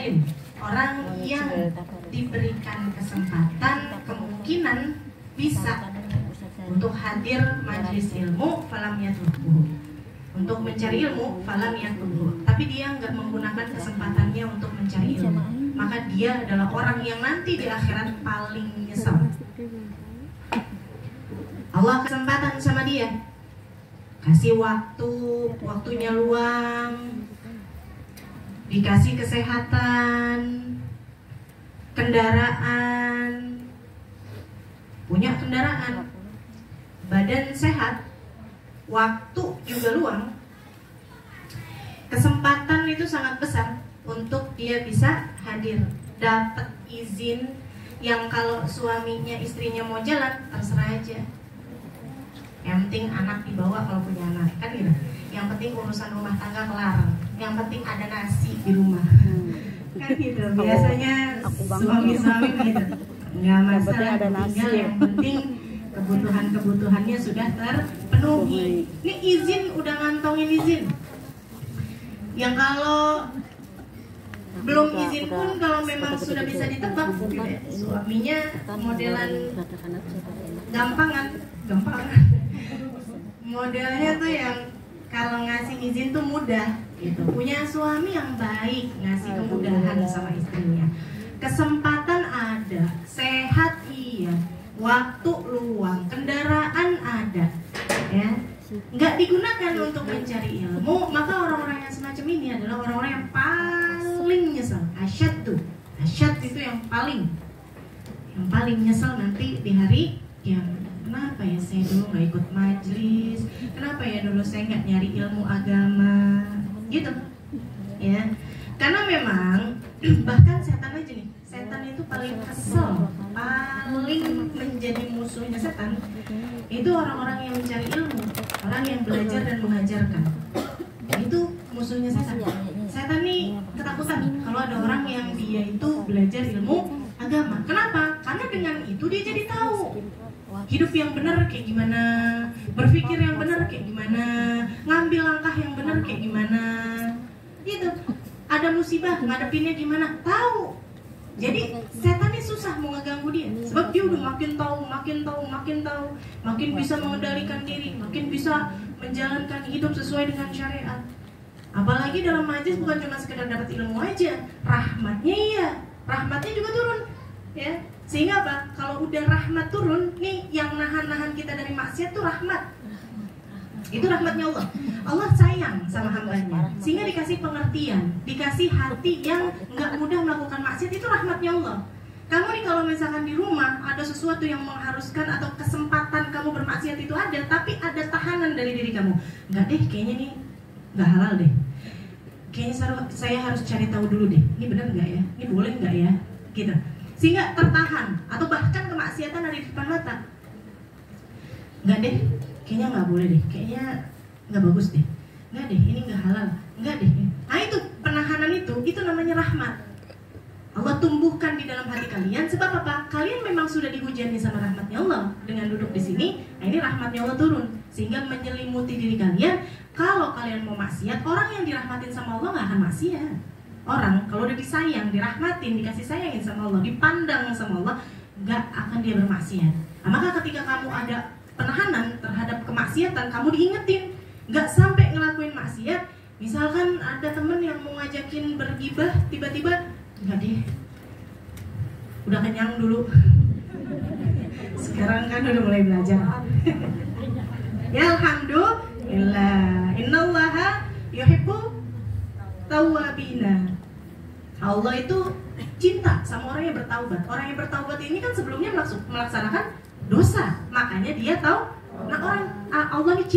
Bayangin, orang yang diberikan kesempatan kemungkinan bisa untuk hadir majelis ilmu falam yatrukuhu, untuk mencari ilmu falam yatrukuhu, tapi dia nggak menggunakan kesempatannya untuk mencari ilmu, maka dia adalah orang yang nanti di akhirat paling nyesal. Allah kesempatan sama dia, kasih waktunya luang, dikasih kesehatan, kendaraan, punya kendaraan, badan sehat, waktu juga luang, kesempatan itu sangat besar untuk dia bisa hadir, dapat izin yang kalau suaminya istrinya mau jalan terserah aja, yang penting anak dibawa kalau punya anak kan gitu, yang penting urusan rumah tangga kelar, yang penting ada nasi di rumah kan gitu biasanya suami-suami gitu, nggak masalah ada nasi, yang penting kebutuhannya sudah terpenuhi. Ini izin udah ngantongin izin. Yang kalau belum izin pun kalau memang sudah bisa ditebak gitu ya, suaminya modelan gampangan. Modelnya tuh yang kalau ngasih izin tuh mudah gitu. Punya suami yang baik, ngasih kemudahan sama istrinya. Kesempatan ada, sehat iya, waktu luang, kendaraan ada, ya, nggak digunakan untuk mencari ilmu, maka orang-orang yang semacam ini adalah orang-orang yang paling nyesal. Asyad itu yang paling nyesal nanti di hari kiamat. Kenapa ya saya dulu nggak ikut majelis? Kenapa ya dulu saya nggak nyari ilmu agama? Gitu, ya. Karena memang bahkan setan aja nih, setan itu paling kesel, paling menjadi musuhnya setan itu orang-orang yang mencari ilmu, orang yang belajar dan mengajarkan. Itu musuhnya setan. Setan nih ketakutan kalau ada orang yang dia itu belajar ilmu agama. Kenapa? Karena dengan itu dia jadi tahu hidup yang benar kayak gimana, berpikir yang benar kayak gimana, ngambil langkah yang benar kayak gimana. Gitu. Ada musibah, ngadepinnya gimana, tahu. Jadi setan ini susah mau ngeganggu dia, sebab dia udah makin bisa mengendalikan diri, makin bisa menjalankan hidup sesuai dengan syariat. Apalagi dalam majlis bukan cuma sekedar dapat ilmu aja, rahmatnya juga turun, ya. Sehingga apa? Kalau udah rahmat turun, nih yang nahan kita dari maksiat tuh rahmat. Itu rahmatnya Allah. Allah sayang sama hambanya, sehingga dikasih pengertian, dikasih hati yang nggak mudah melakukan maksiat. Itu rahmatnya Allah. Kamu nih kalau misalkan di rumah ada sesuatu yang mengharuskan atau kesempatan kamu bermaksiat itu ada, tapi ada tahanan dari diri kamu. Nggak deh, kayaknya nih nggak halal deh. Kayaknya saya harus cari tahu dulu deh. Ini benar nggak ya? Ini boleh nggak ya? Gitu. Sehingga tertahan, atau bahkan kemaksiatan ada di depan mata. Nggak deh, kayaknya nggak boleh deh, kayaknya nggak bagus deh, nggak deh, ini nggak halal, nggak deh. Nah itu penahanan itu namanya rahmat. Allah tumbuhkan di dalam hati kalian. Sebab apa? Kalian memang sudah dihujani sama rahmatnya Allah dengan duduk di sini. Nah ini rahmatnya Allah turun sehingga menyelimuti diri kalian. Kalau kalian mau maksiat, orang yang dirahmatin sama Allah nggak akan maksiat. Orang kalau udah disayang, dirahmatin, dikasih sayangin sama Allah, dipandang sama Allah, nggak akan dia bermaksiat. Nah, maka ketika kamu ada penahanan terhadap kemaksiatan, kamu diingetin, nggak sampai ngelakuin maksiat. Misalkan ada temen yang mau ngajakin bergibah, tiba-tiba nggak deh, udah kenyang dulu. Sekarang kan udah mulai belajar. Ya alhamdulillah, innallaha yuhibbu tawwabina. Allah itu cinta sama orang yang bertaubat. Orang yang bertaubat ini kan sebelumnya melaksanakan dosa, makanya dia tahu. Nah Allah ini cinta